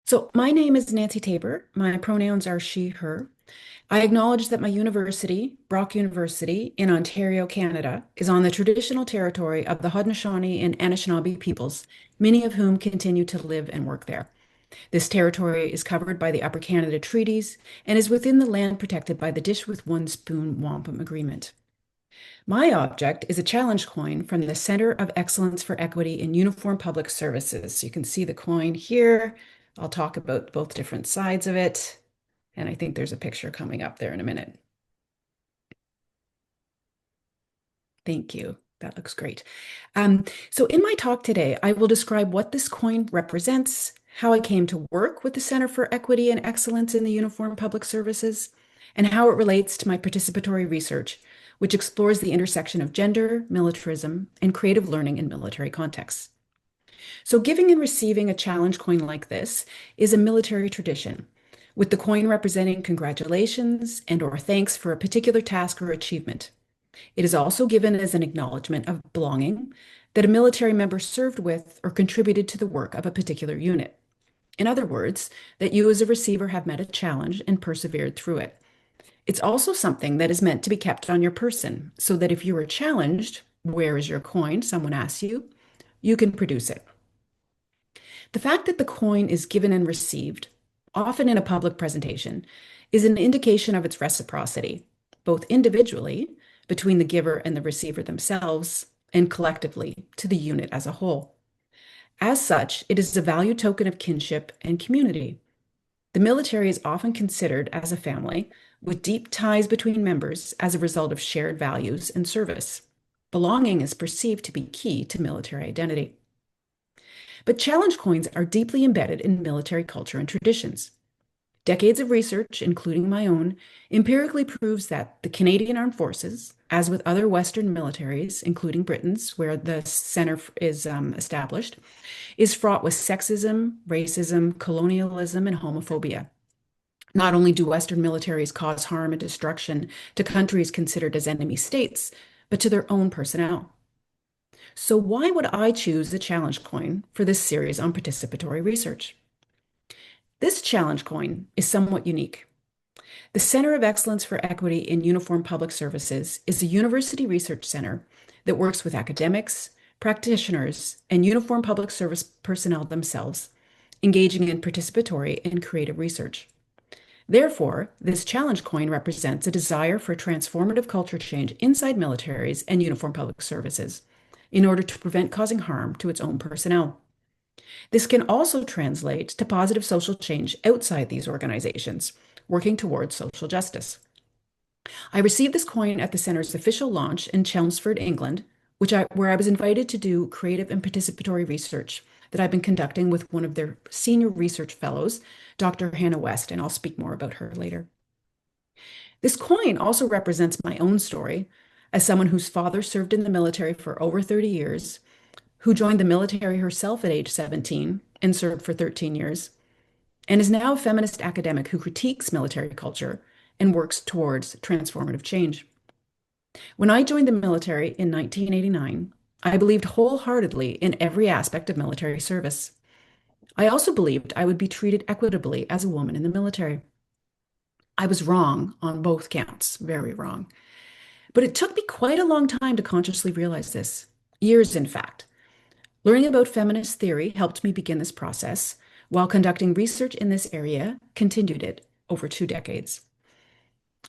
So, my name is Nancy Tabor. My pronouns are she, her. I acknowledge that my university, Brock University in Ontario, Canada, is on the traditional territory of the Haudenosaunee and Anishinaabe peoples, many of whom continue to live and work there. This territory is covered by the Upper Canada Treaties and is within the land protected by the Dish with One Spoon Wampum Agreement. My object is a challenge coin from the Center of Excellence for Equity in Uniform Public Services. You can see the coin here. I'll talk about both different sides of it. And I think there's a picture coming up there in a minute. Thank you. That looks great. So in my talk today, I will describe what this coin represents, how I came to work with the Center for Equity and Excellence in the Uniform Public Services, and how it relates to my participatory research, which explores the intersection of gender, militarism, and creative learning in military contexts. So giving and receiving a challenge coin like this is a military tradition, with the coin representing congratulations and/or thanks for a particular task or achievement. It is also given as an acknowledgement of belonging that a military member served with or contributed to the work of a particular unit. In other words, that you as a receiver have met a challenge and persevered through it. It's also something that is meant to be kept on your person so that if you are challenged, where is your coin? Someone asks you, you can produce it. The fact that the coin is given and received, often in a public presentation, is an indication of its reciprocity, both individually, between the giver and the receiver themselves, and collectively, to the unit as a whole. As such, it is a value token of kinship and community. The military is often considered as a family, with deep ties between members as a result of shared values and service. Belonging is perceived to be key to military identity. But challenge coins are deeply embedded in military culture and traditions. Decades of research, including my own, empirically proves that the Canadian Armed Forces, as with other Western militaries, including Britain's, where the center is established, is fraught with sexism, racism, colonialism, and homophobia. Not only do Western militaries cause harm and destruction to countries considered as enemy states, but to their own personnel. So why would I choose the challenge coin for this series on participatory research? This challenge coin is somewhat unique. The Center of Excellence for Equity in Uniform Public Services is a university research center that works with academics, practitioners, and uniform public service personnel themselves, engaging in participatory and creative research. Therefore, this challenge coin represents a desire for transformative culture change inside militaries and uniform public services in order to prevent causing harm to its own personnel. This can also translate to positive social change outside these organizations, working towards social justice. I received this coin at the center's official launch in Chelmsford, England, where I was invited to do creative and participatory research that I've been conducting with one of their senior research fellows, Dr. Hannah West, and I'll speak more about her later. This coin also represents my own story as someone whose father served in the military for over 30 years, who joined the military herself at age 17 and served for 13 years, and is now a feminist academic who critiques military culture and works towards transformative change. When I joined the military in 1989, I believed wholeheartedly in every aspect of military service. I also believed I would be treated equitably as a woman in the military. I was wrong on both counts, very wrong. But it took me quite a long time to consciously realize this. Years, in fact. Learning about feminist theory helped me begin this process, while conducting research in this area continued it over 2 decades.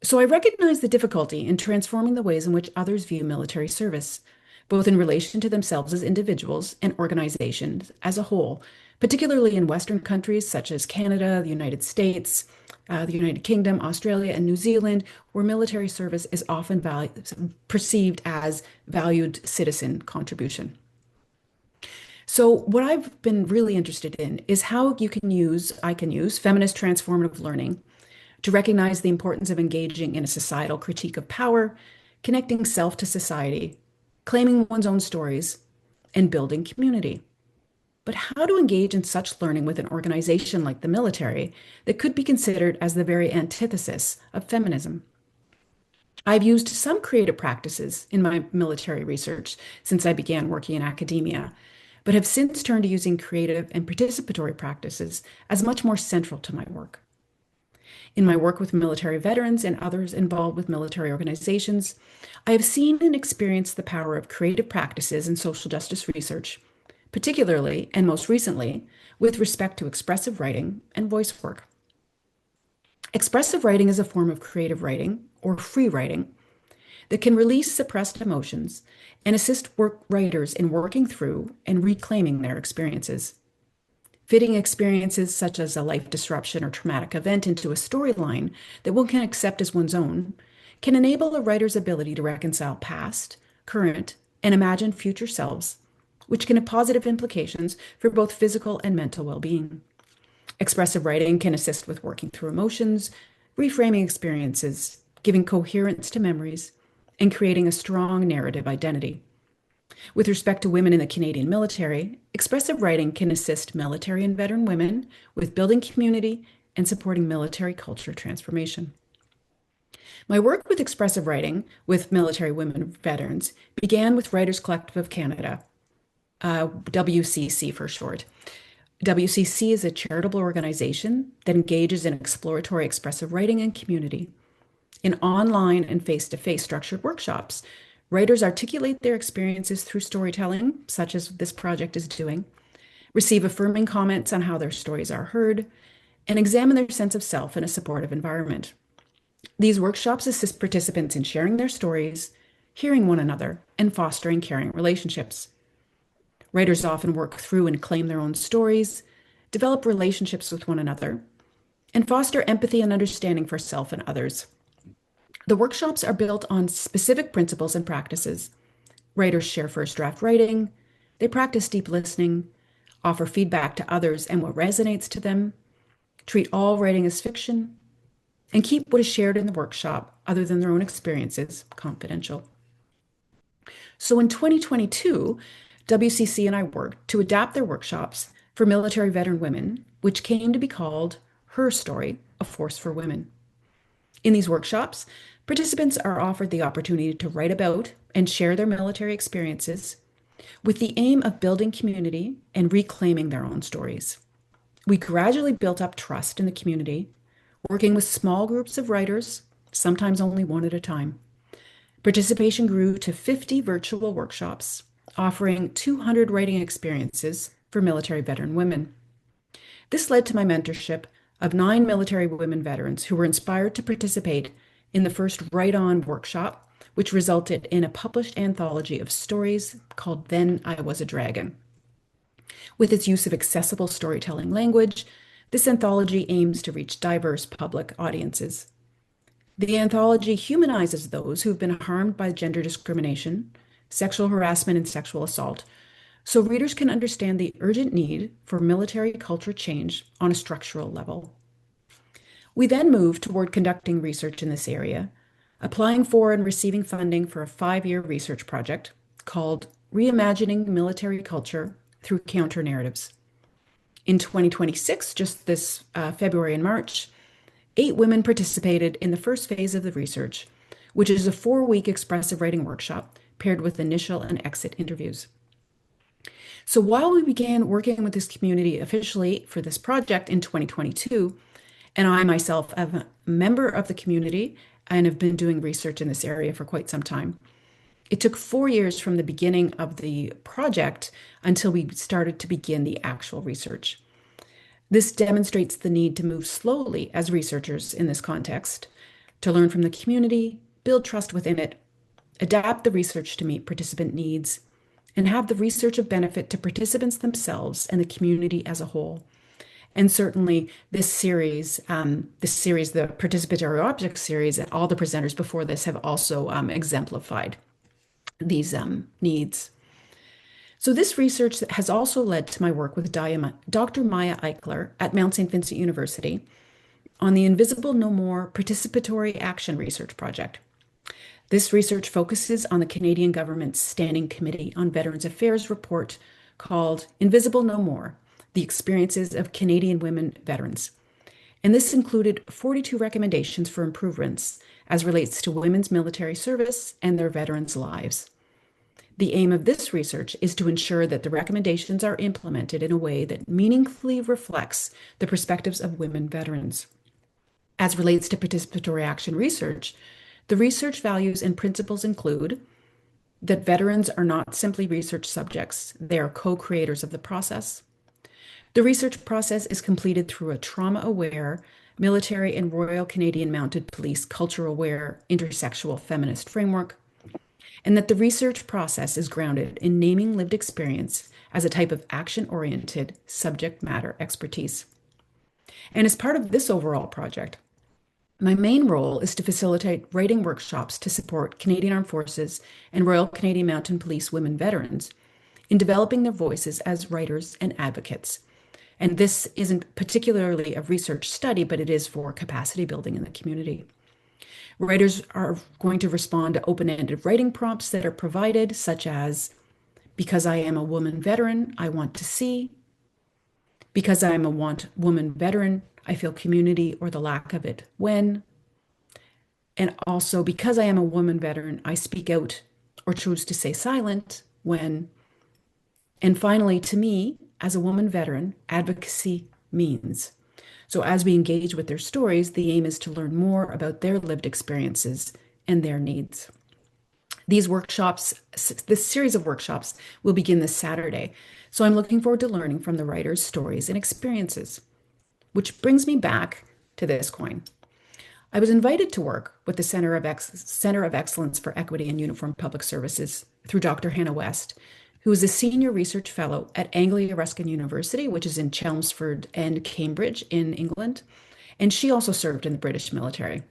So I recognize the difficulty in transforming the ways in which others view military service, both in relation to themselves as individuals and organizations as a whole, particularly in Western countries such as Canada, the United States, the United Kingdom, Australia, and New Zealand, where military service is often perceived as valued citizen contribution. So what I've been really interested in is how I can use feminist transformative learning to recognize the importance of engaging in a societal critique of power, connecting self to society, claiming one's own stories, and building community. But how to engage in such learning with an organization like the military that could be considered as the very antithesis of feminism? I've used some creative practices in my military research since I began working in academia, but have since turned to using creative and participatory practices as much more central to my work. In my work with military veterans and others involved with military organizations, I have seen and experienced the power of creative practices in social justice research, particularly and most recently with respect to expressive writing and voice work. Expressive writing is a form of creative writing, or free writing, that can release suppressed emotions and assist writers in working through and reclaiming their experiences. Fitting experiences such as a life disruption or traumatic event into a storyline that one can accept as one's own can enable a writer's ability to reconcile past, current, and imagined future selves, which can have positive implications for both physical and mental well-being. Expressive writing can assist with working through emotions, reframing experiences, giving coherence to memories, and creating a strong narrative identity. With respect to women in the Canadian military, expressive writing can assist military and veteran women with building community and supporting military culture transformation. My work with expressive writing with military women veterans began with Writers Collective of Canada, WCC for short. WCC is a charitable organization that engages in exploratory expressive writing and community. In online and face-to-face structured workshops, writers articulate their experiences through storytelling, such as this project is doing, receive affirming comments on how their stories are heard, and examine their sense of self in a supportive environment. These workshops assist participants in sharing their stories, hearing one another, and fostering caring relationships. Writers often work through and claim their own stories, develop relationships with one another, and foster empathy and understanding for self and others. The workshops are built on specific principles and practices. Writers share first draft writing, they practice deep listening, offer feedback to others and what resonates to them, treat all writing as fiction, and keep what is shared in the workshop, other than their own experiences, confidential. So in 2022, WCC and I worked to adapt their workshops for military veteran women, which came to be called Her Story, A Force for Women. In these workshops, participants are offered the opportunity to write about and share their military experiences with the aim of building community and reclaiming their own stories. We gradually built up trust in the community, working with small groups of writers, sometimes only one at a time. Participation grew to 50 virtual workshops, offering 200 writing experiences for military veteran women. This led to my mentorship of 9 military women veterans who were inspired to participate in the first Write On workshop, which resulted in a published anthology of stories called Then I Was a Dragon. With its use of accessible storytelling language, this anthology aims to reach diverse public audiences. The anthology humanizes those who've been harmed by gender discrimination, sexual harassment, and sexual assault, so readers can understand the urgent need for military culture change on a structural level. We then moved toward conducting research in this area, applying for and receiving funding for a 5-year research project called Reimagining Military Culture Through Counter-Narratives. In 2026, just this February and March, 8 women participated in the first phase of the research, which is a 4-week expressive writing workshop paired with initial and exit interviews. So while we began working with this community officially for this project in 2022, and I myself am a member of the community and have been doing research in this area for quite some time, it took 4 years from the beginning of the project until we started to begin the actual research. This demonstrates the need to move slowly as researchers in this context, to learn from the community, build trust within it, adapt the research to meet participant needs, and have the research of benefit to participants themselves and the community as a whole. And certainly this series, the Participatory Object series, and all the presenters before this have also exemplified these needs. So this research has also led to my work with Dr. Maya Eichler at Mount St. Vincent University on the Invisible No More Participatory Action Research Project. This research focuses on the Canadian government's Standing Committee on Veterans Affairs report called Invisible No More, The Experiences of Canadian Women Veterans. And this included 42 recommendations for improvements as relates to women's military service and their veterans' lives. The aim of this research is to ensure that the recommendations are implemented in a way that meaningfully reflects the perspectives of women veterans. As relates to participatory action research, the research values and principles include that veterans are not simply research subjects, they are co-creators of the process. The research process is completed through a trauma-aware, military and Royal Canadian Mounted Police culture-aware, intersexual feminist framework, and that the research process is grounded in naming lived experience as a type of action-oriented subject matter expertise. And as part of this overall project, my main role is to facilitate writing workshops to support Canadian Armed Forces and Royal Canadian Mounted Police women veterans in developing their voices as writers and advocates. And this isn't particularly a research study, but it is for capacity building in the community. Writers are going to respond to open-ended writing prompts that are provided, such as, because I am a woman veteran, I want to see. Because I am a woman veteran, I feel community or the lack of it when. And also, because I am a woman veteran, I speak out or choose to stay silent when. And finally, to me, as a woman veteran, advocacy means. So as we engage with their stories, the aim is to learn more about their lived experiences and their needs. These workshops, this series of workshops will begin this Saturday. So I'm looking forward to learning from the writers' stories and experiences, which brings me back to this coin. I was invited to work with the Center of Excellence for Equity in Uniformed Public Services through Dr. Hannah West, who is a senior research fellow at Anglia Ruskin University, which is in Chelmsford and Cambridge in England. And she also served in the British military.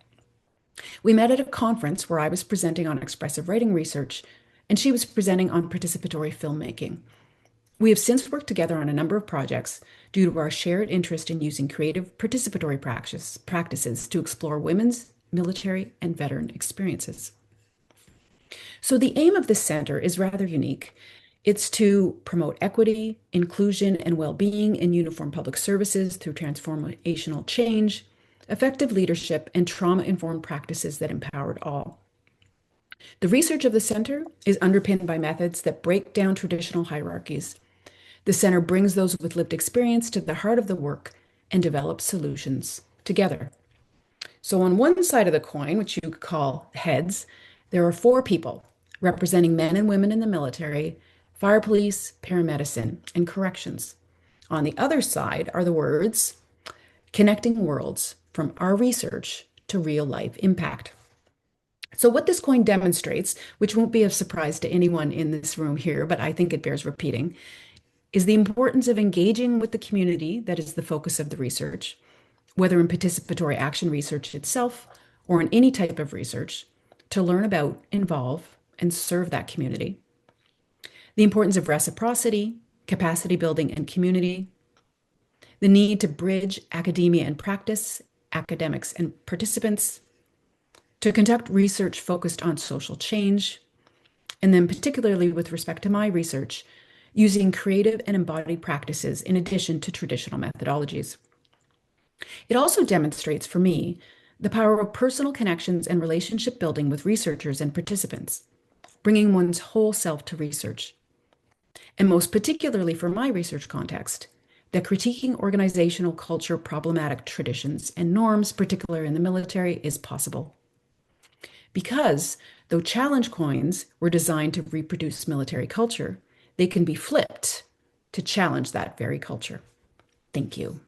We met at a conference where I was presenting on expressive writing research, and she was presenting on participatory filmmaking. We have since worked together on a number of projects due to our shared interest in using creative participatory practices to explore women's, military, and veteran experiences. So the aim of this center is rather unique. It's to promote equity, inclusion, and well-being in uniformed public services through transformational change, effective leadership, and trauma-informed practices that empowered all. The research of the center is underpinned by methods that break down traditional hierarchies. The center brings those with lived experience to the heart of the work and develops solutions together. So on one side of the coin, which you could call heads, there are 4 people representing men and women in the military, fire police, paramedicine, and corrections. On the other side are the words, connecting worlds from our research to real life impact. So what this coin demonstrates, which won't be a surprise to anyone in this room here, but I think it bears repeating, is the importance of engaging with the community that is the focus of the research, whether in participatory action research itself or in any type of research, to learn about, involve, and serve that community. The importance of reciprocity, capacity building, and community. The need to bridge academia and practice, academics and participants. To conduct research focused on social change. And then particularly with respect to my research, using creative and embodied practices in addition to traditional methodologies. It also demonstrates for me the power of personal connections and relationship building with researchers and participants, bringing one's whole self to research. And most particularly for my research context, that critiquing organizational culture problematic traditions and norms, particularly in the military, is possible. Because though challenge coins were designed to reproduce military culture, they can be flipped to challenge that very culture. Thank you.